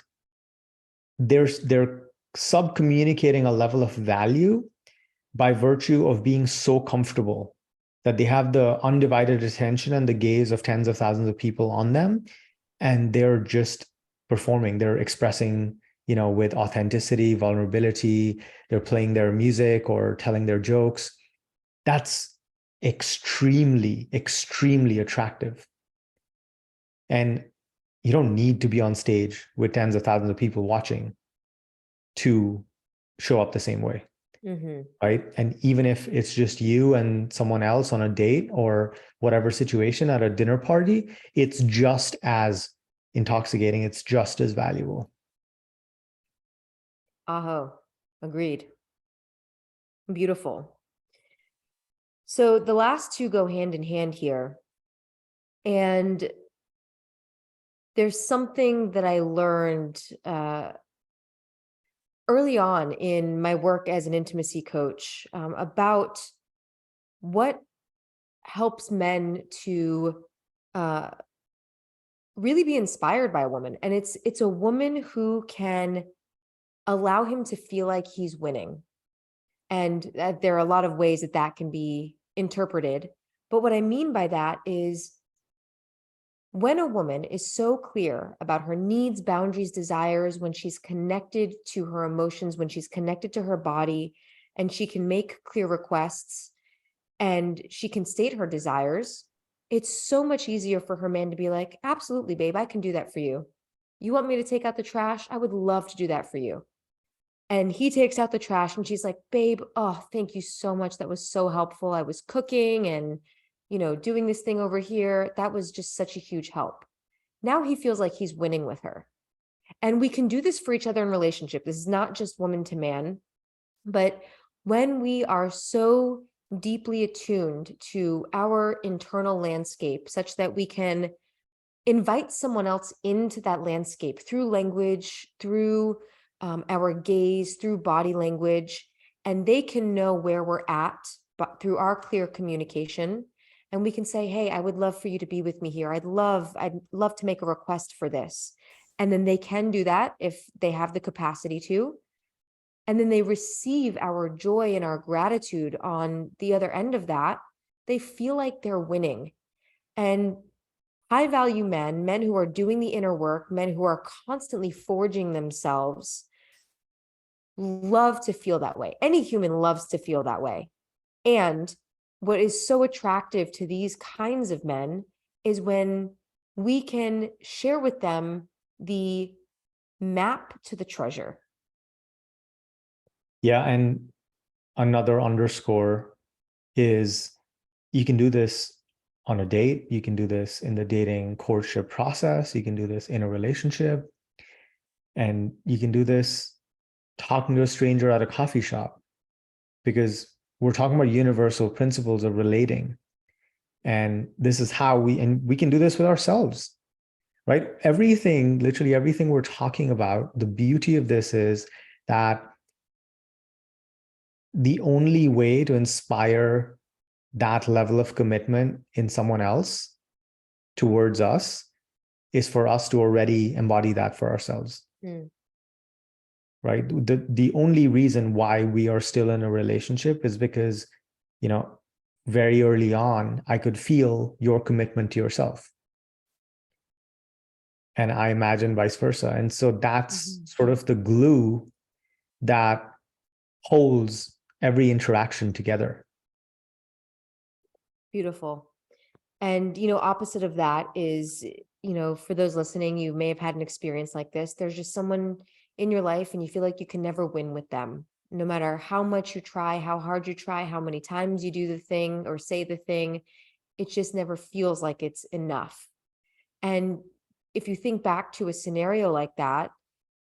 they're sub-communicating a level of value by virtue of being so comfortable that they have the undivided attention and the gaze of tens of thousands of people on them, and they're just performing, they're expressing, with authenticity, vulnerability, they're playing their music or telling their jokes. That's extremely, extremely attractive. And you don't need to be on stage with tens of thousands of people watching to show up the same way. Hmm. Right. And even if it's just you and someone else on a date or whatever situation at a dinner party, it's just as intoxicating. It's just as valuable. Aho. Agreed. Beautiful. So the last two go hand in hand here. And there's something that I learned early on in my work as an intimacy coach about what helps men to uh, really be inspired by a woman. And it's a woman who can allow him to feel like he's winning. And there are a lot of ways that that can be interpreted. But what I mean by that is when a woman is so clear about her needs, boundaries, desires, when she's connected to her emotions, when she's connected to her body, and she can make clear requests and she can state her desires, it's so much easier for her man to be like, absolutely, babe, I can do that for you. You want me to take out the trash? I would love to do that for you. And he takes out the trash and she's like, babe, oh, thank you so much. That was so helpful. I was cooking and, doing this thing over here. That was just such a huge help. Now he feels like he's winning with her. And we can do this for each other in relationship. This is not just woman to man, but when we are so deeply attuned to our internal landscape such that we can invite someone else into that landscape through language, through our gaze, through body language, and they can know where we're at, but through our clear communication. And we can say, hey, I would love for you to be with me here. I'd love to make a request for this. And then they can do that if they have the capacity to. And then they receive our joy and our gratitude on the other end of that. They feel like they're winning. And high value men, men who are doing the inner work, men who are constantly forging themselves, love to feel that way. Any human loves to feel that way. And what is so attractive to these kinds of men is when we can share with them the map to the treasure. Yeah. And another underscore is you can do this on a date. You can do this in the dating courtship process. You can do this in a relationship. And you can do this talking to a stranger at a coffee shop, because we're talking about universal principles of relating. And this is how and we can do this with ourselves, right? Everything, literally everything we're talking about, the beauty of this is that the only way to inspire that level of commitment in someone else towards us is for us to already embody that for ourselves. Mm. Right? The only reason why we are still in a relationship is because, very early on, I could feel your commitment to yourself. And I imagine vice versa. And so that's sort of the glue that holds every interaction together. Beautiful. And, opposite of that is, for those listening, you may have had an experience like this. There's just someone in your life and you feel like you can never win with them. No matter how much you try, how hard you try, how many times you do the thing or say the thing, it just never feels like it's enough. And if you think back to a scenario like that,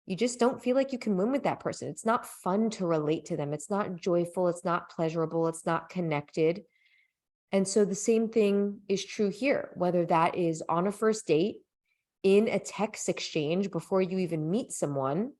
you just don't feel like you can win with that person. It's not fun to relate to them. It's not joyful. It's not pleasurable. It's not connected. And so the same thing is true here, whether that is on a first date, in a text exchange before you even meet someone,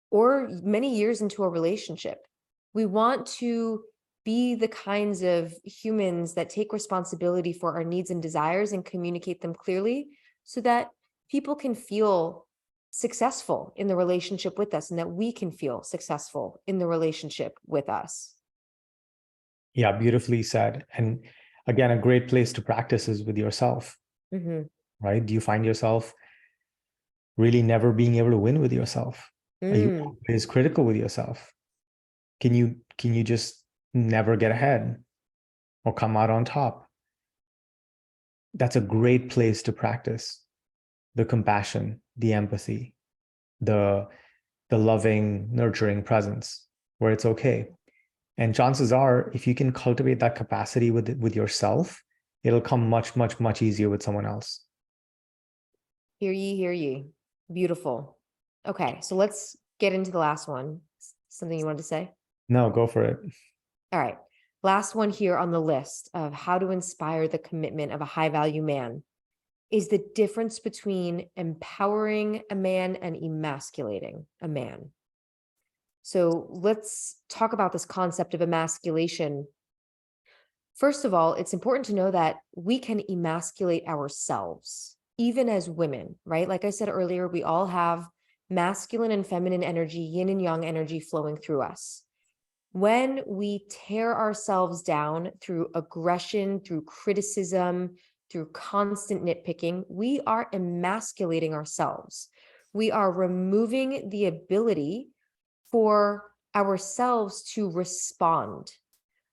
or many years into a relationship. We want to be the kinds of humans that take responsibility for our needs and desires and communicate them clearly so that people can feel successful in the relationship with us and that we can feel successful in the relationship with us. Yeah, beautifully said. And again, a great place to practice is with yourself, right? Do you find yourself really never being able to win with yourself? Are you always critical with yourself? Can you just never get ahead or come out on top? That's a great place to practice the compassion, the empathy, the loving, nurturing presence where it's okay. And chances are, if you can cultivate that capacity with yourself, it'll come much, much, much easier with someone else. Hear ye, hear ye. Beautiful. Okay, so let's get into the last one. Something you wanted to say? No, go for it. All right. Last one here on the list of how to inspire the commitment of a high value man is the difference between empowering a man and emasculating a man. So let's talk about this concept of emasculation. First of all, it's important to know that we can emasculate ourselves, even as women, right? Like I said earlier, we all have masculine and feminine energy, yin and yang energy flowing through us. When we tear ourselves down through aggression, through criticism, through constant nitpicking, we are emasculating ourselves. We are removing the ability for ourselves to respond,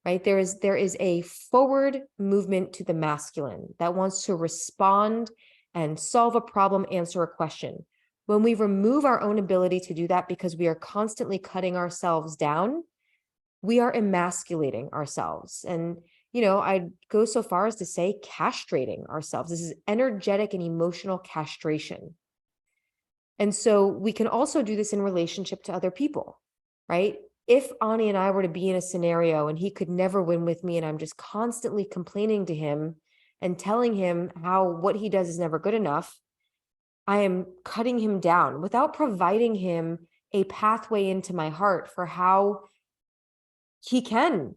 right? There is a forward movement to the masculine that wants to respond and solve a problem, answer a question. When we remove our own ability to do that because we are constantly cutting ourselves down, we are emasculating ourselves. And, I'd go so far as to say castrating ourselves. This is energetic and emotional castration. And so we can also do this in relationship to other people, right? If Ani and I were to be in a scenario and he could never win with me and I'm just constantly complaining to him and telling him how what he does is never good enough, I am cutting him down without providing him a pathway into my heart for how he can,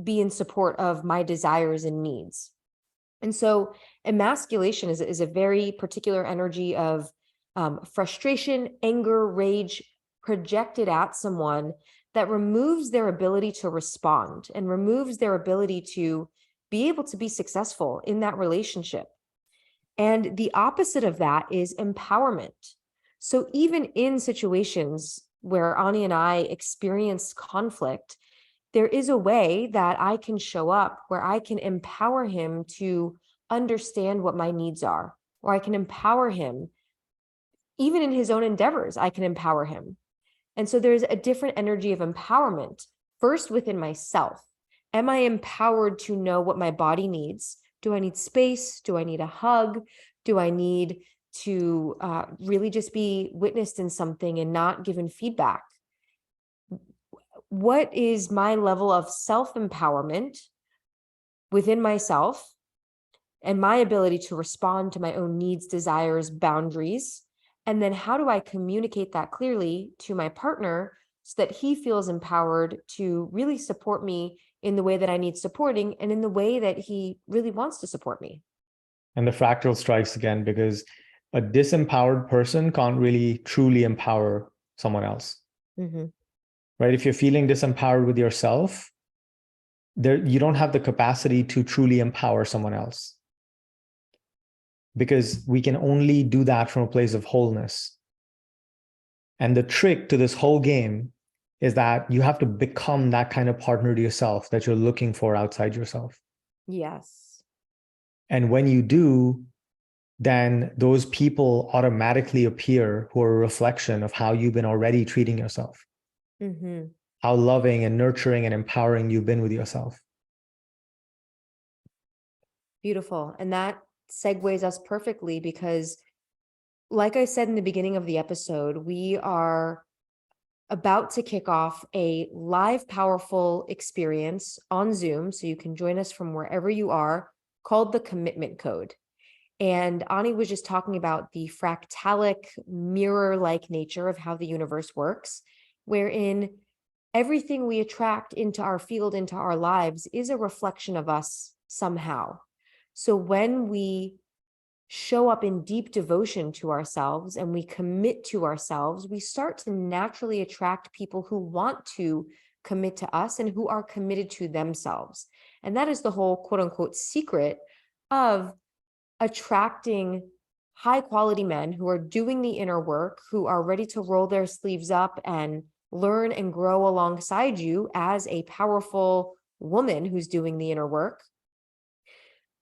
be in support of my desires and needs. And so emasculation is a very particular energy of frustration, anger, rage projected at someone that removes their ability to respond and removes their ability to be able to be successful in that relationship. And the opposite of that is empowerment. So even in situations where Ani and I experience conflict, there is a way that I can show up where I can empower him to understand what my needs are, or I can empower him, even in his own endeavors, I can empower him. And so there's a different energy of empowerment, first within myself. Am I empowered to know what my body needs? Do I need space? Do I need a hug? Do I need to really just be witnessed in something and not given feedback? What is my level of self-empowerment within myself and my ability to respond to my own needs, desires, boundaries? And then how do I communicate that clearly to my partner so that he feels empowered to really support me in the way that I need supporting and in the way that he really wants to support me? And the fractal strikes again, because a disempowered person can't really truly empower someone else. Right? If you're feeling disempowered with yourself, you don't have the capacity to truly empower someone else, because we can only do that from a place of wholeness. And the trick to this whole game is that you have to become that kind of partner to yourself that you're looking for outside yourself. Yes. And when you do, then those people automatically appear who are a reflection of how you've been already treating yourself, how loving and nurturing and empowering you've been with yourself. Beautiful. And that segues us perfectly because, like I said in the beginning of the episode, we are about to kick off a live, powerful experience on Zoom. So you can join us from wherever you are, called the Commitment Code. And Ani was just talking about the fractalic, mirror-like nature of how the universe works, wherein everything we attract into our field, into our lives, is a reflection of us somehow. So when we show up in deep devotion to ourselves and we commit to ourselves, we start to naturally attract people who want to commit to us and who are committed to themselves. And that is the whole quote unquote secret of attracting high quality men who are doing the inner work, who are ready to roll their sleeves up and learn and grow alongside you as a powerful woman who's doing the inner work.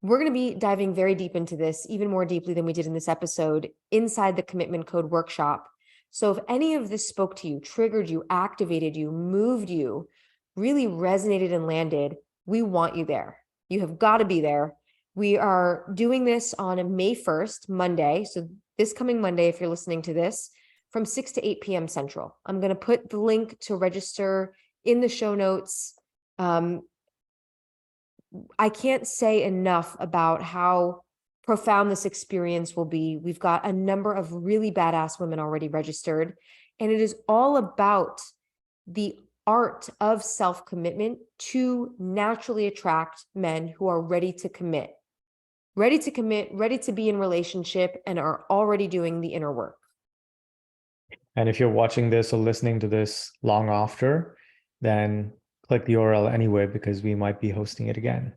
We're going to be diving very deep into this, even more deeply than we did in this episode, inside the Commitment Code workshop. So if any of this spoke to you, triggered you, activated you, moved you, really resonated and landed, we want you there. You have got to be there. We are doing this on May 1st, Monday. So this coming Monday, if you're listening to this, from 6 to 8 p.m. Central. I'm going to put the link to register in the show notes. I can't say enough about how profound this experience will be. We've got a number of really badass women already registered, and it is all about the art of self-commitment to naturally attract men who are ready to commit, ready to be in relationship, and are already doing the inner work. And if you're watching this or listening to this long after, then click the URL anyway, because we might be hosting it again.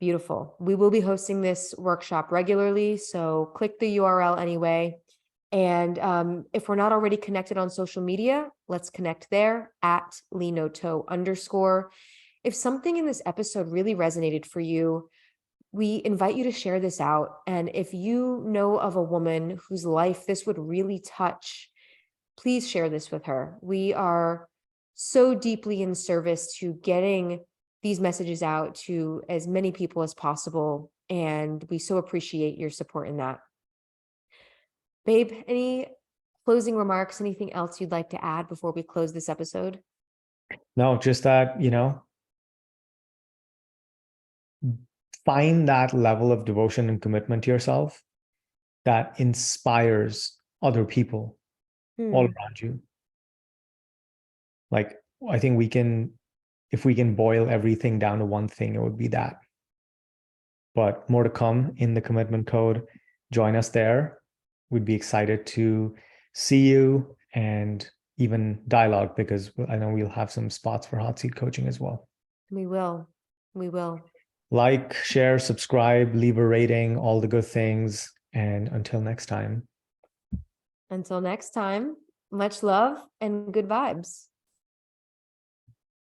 Beautiful. We will be hosting this workshop regularly, so click the URL anyway. And if we're not already connected on social media, let's connect there at @linoto_. If something in this episode really resonated for you, we invite you to share this out. And if you know of a woman whose life this would really touch, please share this with her. We are so deeply in service to getting these messages out to as many people as possible. And we so appreciate your support in that. Babe, any closing remarks, anything else you'd like to add before we close this episode? No, just that, find that level of devotion and commitment to yourself that inspires other people all around you. Like, I think if we can boil everything down to one thing, it would be that. But more to come in the Commitment Code. Join us there. We'd be excited to see you and even dialogue, because I know we'll have some spots for hot seat coaching as well. We will. Like, share, subscribe, leave a rating, all the good things. And until next time. Until next time, much love and good vibes.